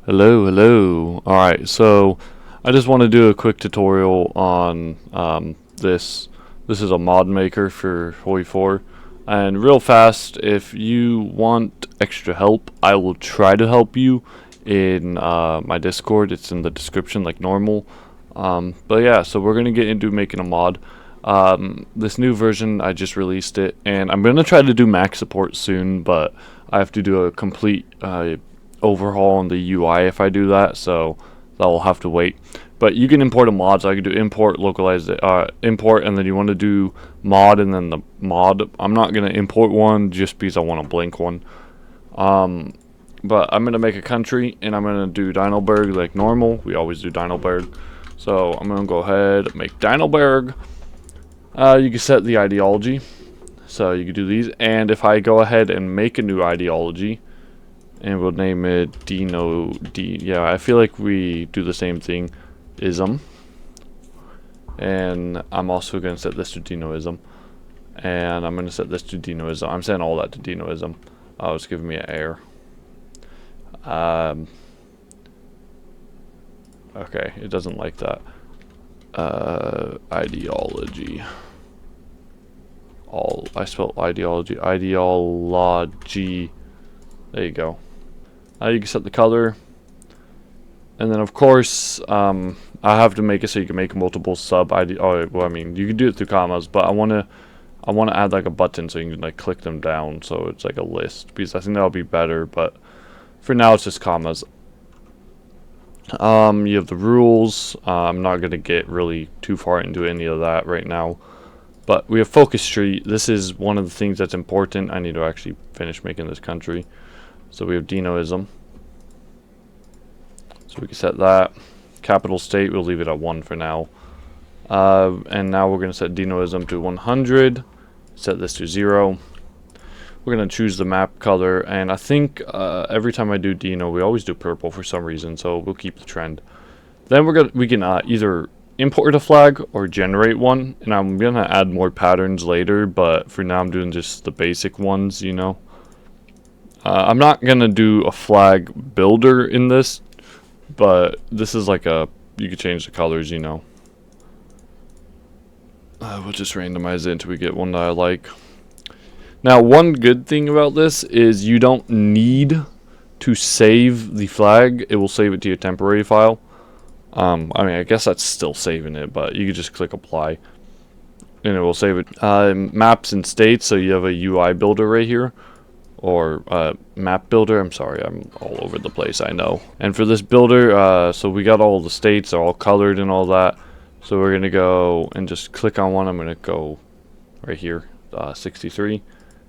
Hello, hello. Alright, so I just want to do a quick tutorial on this. This is a mod maker for HOI4. And real fast, if you want extra help, I will try to help you in my Discord. It's in the description like normal. But yeah, so we're going to get into making a mod. This new version, I just released it, and I'm going to try to do Mac support soon, but I have to do a complete overhaul on the UI if I do that, so that will have to wait. But you can import a mod, so I can do import, localize it, import, and then you want to do mod, and then the mod. I'm not going to import one just because I want a blank one. But I'm going to make a country, and I'm going to do Dinoberg like normal. We always do Dinoberg. So I'm going to go ahead and make Dinoberg. You can set the ideology, so you can do these. And if I go ahead and make a new ideology, and we'll name it Dino, yeah, I feel like we do the same thing, ism. And I'm also going to set this to Dinoism. And I'm going to set this to Dinoism. I'm setting all that to Dinoism. Oh, it's giving me an error. Okay, it doesn't like that. Ideology. I spelled ideology. Ideology. There you go. You can set the color, and then of course I have to make it so you can make multiple sub ID. Oh, well, I mean you can do it through commas, but I wanna add like a button so you can like click them down, so it's like a list, because I think that'll be better. But for now it's just commas. You have the rules. I'm not gonna get really too far into any of that right now. But we have focus tree. This is one of the things that's important. I need to actually finish making this country. So we have Dinoism. So we can set that. Capital state, we'll leave it at 1 for now. And now we're going to set Dinoism to 100. Set this to 0. We're going to choose the map color. And I think every time I do Dino, we always do purple for some reason. So we'll keep the trend. Then we can either import a flag or generate one. And I'm going to add more patterns later. But for now, I'm doing just the basic ones, you know. I'm not going to do a flag builder in this, but this is like you can change the colors, you know. We'll just randomize it until we get one that I like. Now, one good thing about this is you don't need to save the flag. It will save it to your temporary file. I mean, I guess that's still saving it, but you can just click apply, and it will save it. Maps and states, so you have a UI builder right here. Or map builder. I'm sorry, I'm all over the place, I know. And for this builder, so we got all the states, they're all colored and all that. So we're gonna go and just click on one. I'm gonna go right here, 63.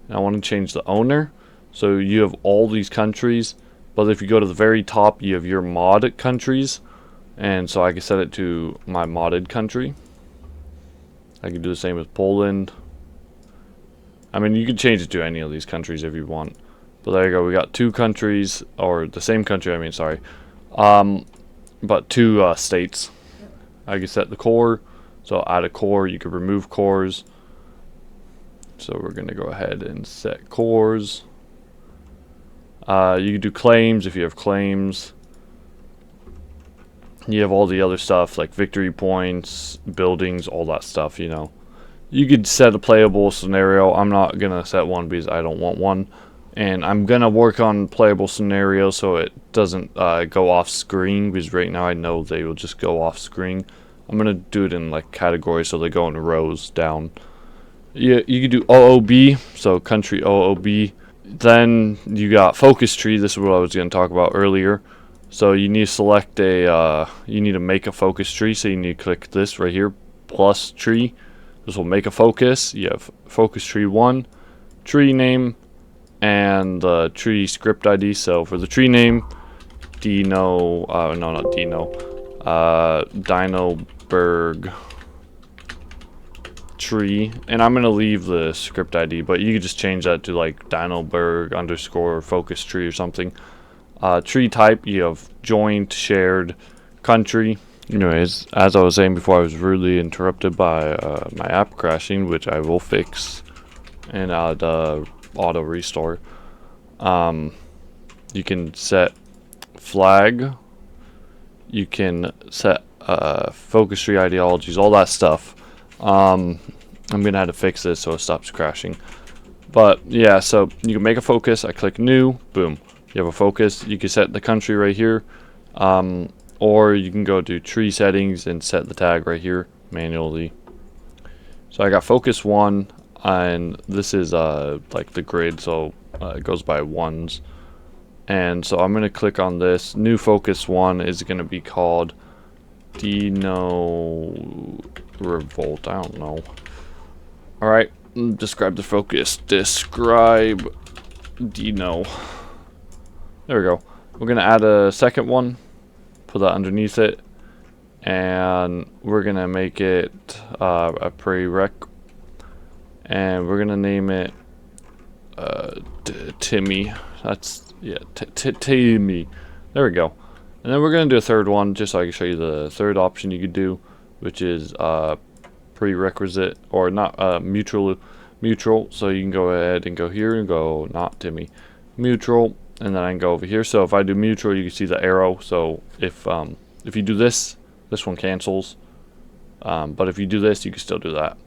And I want to change the owner. So you have all these countries, but if you go to the very top, you have your modded countries. And so I can set it to my modded country. I can do the same with Poland. I mean, you can change it to any of these countries if you want. But there you go. We got 2 countries, or the same country, I mean, sorry. But 2 states. I can set the core. So I'll add a core. You can remove cores. So we're going to go ahead and set cores. You can do claims if you have claims. You have all the other stuff like victory points, buildings, all that stuff, you know. You could set a playable scenario. I'm not going to set one because I don't want one. And I'm going to work on playable scenario so it doesn't go off screen, because right now I know they will just go off screen. I'm going to do it in like categories so they go in rows down. You can do OOB, so country OOB. Then you got focus tree. This is what I was going to talk about earlier. So you need to select you need to make a focus tree. So you need to click this right here, plus tree. This will make a focus. You have focus tree 1, tree name, and the tree script ID. So for the tree name, Dino, no, not Dino, Dinoberg tree. And I'm going to leave the script ID, but you can just change that to like Dinoberg _ focus tree or something. Tree type, you have joint, shared, country. Anyways, as I was saying before, I was rudely interrupted by my app crashing, which I will fix and add auto restore. You can set flag. You can set focus tree ideologies, all that stuff. I'm gonna have to fix this so it stops crashing. But yeah, so you can make a focus. I click new, boom. You have a focus. You can set the country right here, or you can go to tree settings and set the tag right here manually. So I got focus 1, and this is like the grid, so it goes by ones. And so I'm gonna click on this. New focus 1 is gonna be called Dino Revolt. I don't know. All right. Describe the focus. Describe Dino. There we go. We're gonna add a second one. Put that underneath it, and we're gonna make it a prereq, and we're gonna name it Timmy. That's Timmy. There we go. And then we're gonna do a third one just so I can show you the third option you could do, which is prerequisite, or not mutual. So you can go ahead and go here and go not Timmy, mutual, and then I can go over here. So if I do mutual, you can see the arrow. So if you do this one cancels, but if you do this, you can still do that.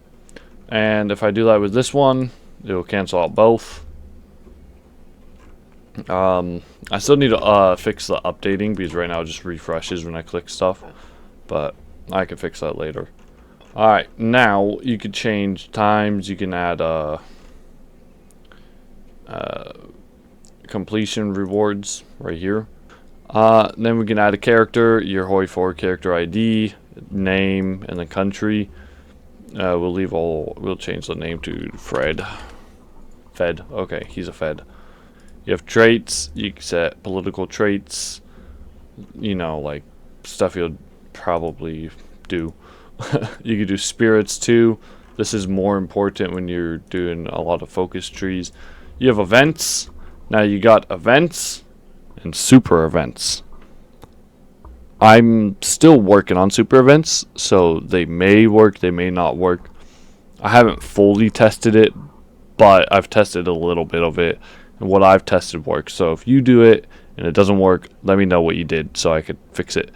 And if I do that with this one, it will cancel out both. I still need to fix the updating, because right now it just refreshes when I click stuff, but I can fix that later. Alright, now you can change times. You can add completion rewards right here. Then we can add a character, your HOI4 character ID, name, and then country. We'll change the name to Fred. Fed. Okay, he's a Fed. You have traits. You can set political traits. You know, like stuff you'll probably do. You can do spirits too. This is more important when you're doing a lot of focus trees. You have events. Now you got events and super events. I'm still working on super events, so they may work, they may not work. I haven't fully tested it, but I've tested a little bit of it, and what I've tested works. So if you do it and it doesn't work, let me know what you did so I could fix it.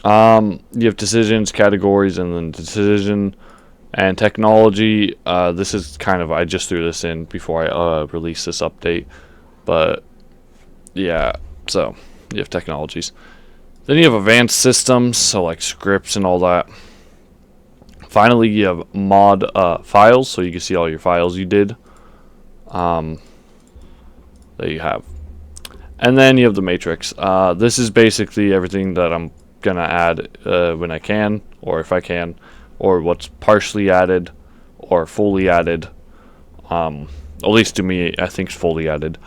You have decisions, categories, and then decision and technology. This is kind of, I just threw this in before I release this update, but yeah, so you have technologies. Then you have advanced systems, so like scripts and all that. Finally, you have mod files, so you can see all your files you did. There you have. And then you have the matrix. This is basically everything that I'm gonna add when I can, or if I can, or what's partially added or fully added. At least to me, I think it's fully added.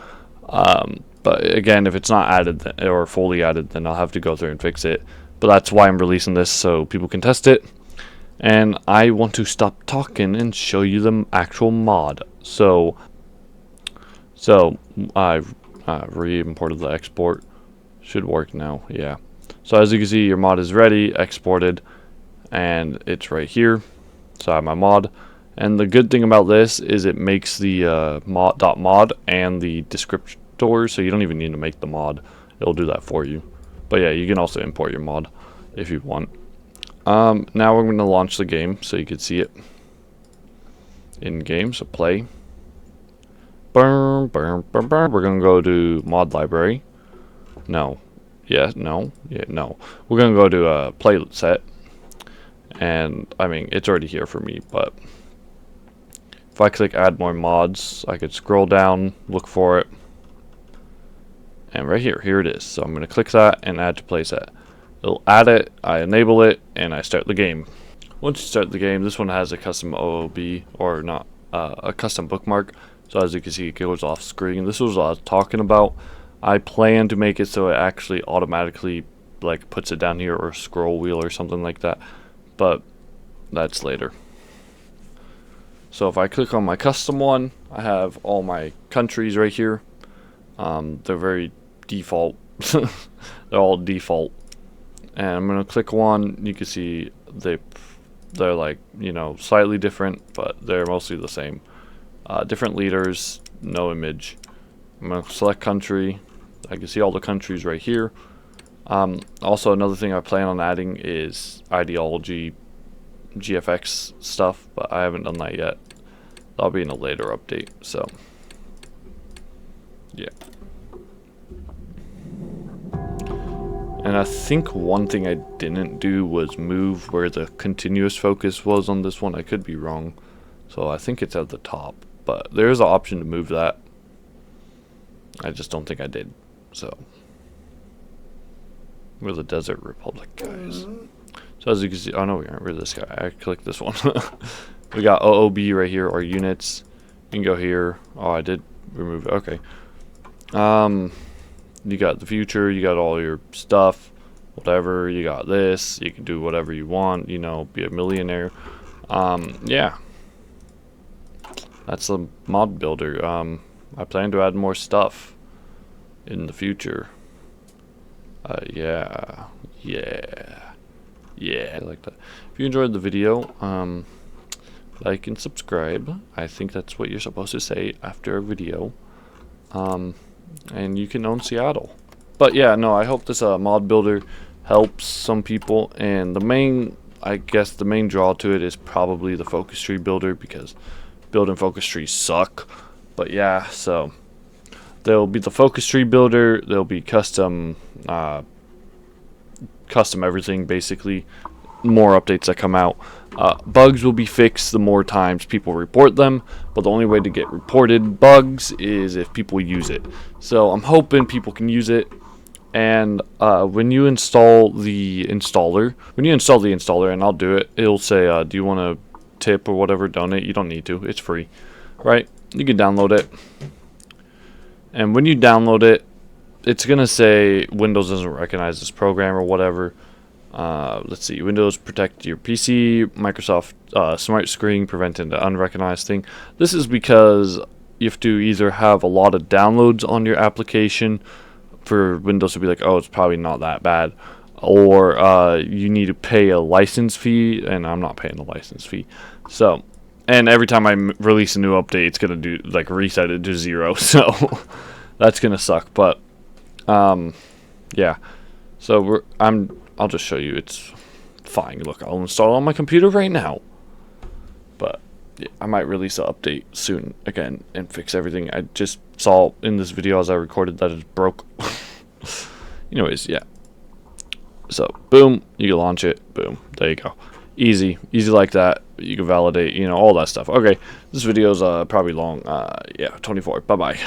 But again, if it's not added or fully added, then I'll have to go through and fix it. But that's why I'm releasing this, so people can test it. And I want to stop talking and show you the actual mod. So I've re-imported the export. Should work now, yeah. So as you can see, your mod is ready, exported, and it's right here. So I have my mod. And the good thing about this is it makes the mod and the descriptor, so you don't even need to make the mod. It'll do that for you. But yeah, you can also import your mod if you want. Now we're going to launch the game so you can see it in game. So play. We're going to go to mod library. No. Yeah, no. Yeah, no. We're going to go to play set. And I mean, it's already here for me, but if I click add more mods, I could scroll down, look for it. And right here it is. So I'm going to click that and add to playset. It'll add it, I enable it, and I start the game. Once you start the game, this one has a custom OOB, or not, a custom bookmark. So as you can see, it goes off screen. This was what I was talking about. I plan to make it so it actually automatically like puts it down here, or scroll wheel or something like that. But that's later. So if I click on my custom one, I have all my countries right here. They're very default. They're all default. And I'm gonna click one. You can see they're like, you know, slightly different, but they're mostly the same. Different leaders, no image. I'm gonna select country. I can see all the countries right here. Also, another thing I plan on adding is ideology GFX stuff, but I haven't done that yet. That'll be in a later update, so yeah. And I think one thing I didn't do was move where the continuous focus was on this one. I could be wrong, so I think it's at the top, but there is an option to move that. I just don't think I did. So we're the Desert Republic guys. So as you can see, oh no, we aren't. We're this guy. I clicked this one. We got OOB right here, or units. You can go here. Oh, I did remove it. Okay. You got the future. You got all your stuff. Whatever. You got this. You can do whatever you want. You know, be a millionaire. Yeah. That's the mod builder. I plan to add more stuff in the future. Yeah. I like that. If you enjoyed the video, like and subscribe. I think that's what you're supposed to say after a video. And you can own Seattle. But yeah, no, I hope this mod builder helps some people. And the main, I guess the main draw to it is probably the focus tree builder, because building focus trees suck. But yeah, so there'll be the focus tree builder. There'll be custom everything, basically. More updates that come out. Bugs will be fixed the more times people report them, but the only way to get reported bugs is if people use it. So I'm hoping people can use it. And when you install the installer, and I'll do it, it'll say, do you want to tip or whatever, donate? You don't need to, it's free, right? You can download it, and when you download it, it's gonna say Windows doesn't recognize this program or whatever. Let's see, Windows protect your PC, Microsoft Smart Screen preventing the unrecognized thing. This is because you have to either have a lot of downloads on your application for Windows to be like, oh, it's probably not that bad, or you need to pay a license fee, and I'm not paying a license fee. So, and every time I release a new update, it's gonna do like reset it to 0. So that's gonna suck. But yeah. So I'll just show you. It's fine. Look, I'll install it on my computer right now. But yeah, I might release an update soon again and fix everything. I just saw in this video as I recorded that it broke. Anyways, yeah. So, boom, you can launch it. Boom, there you go. Easy like that. You can validate, all that stuff. Okay, this video's probably long. Yeah, 24. Bye-bye.